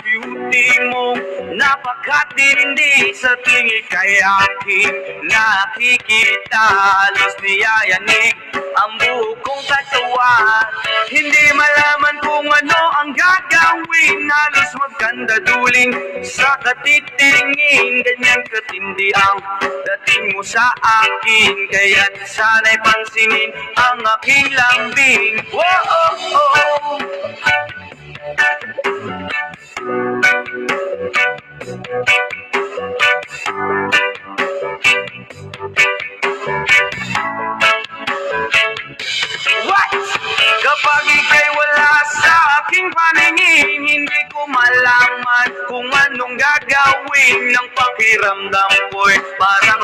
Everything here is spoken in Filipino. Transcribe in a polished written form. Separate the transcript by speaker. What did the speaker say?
Speaker 1: beauty mo napakatindi sa tingin kay aking nakikita. Halos niyayanig ang buong kong katawan. Hindi malaman kung ano ang gagawin. Halos magkanda duling sa katitingin. Ganyan katindi ang dating mo sa akin, kaya't sana'y pansinin ang aking lambing. Whoa! What? Kapag ika'y wala sa aking paningin, hindi ko malaman kung anong gagawin. Ng pakiramdam ko'y parang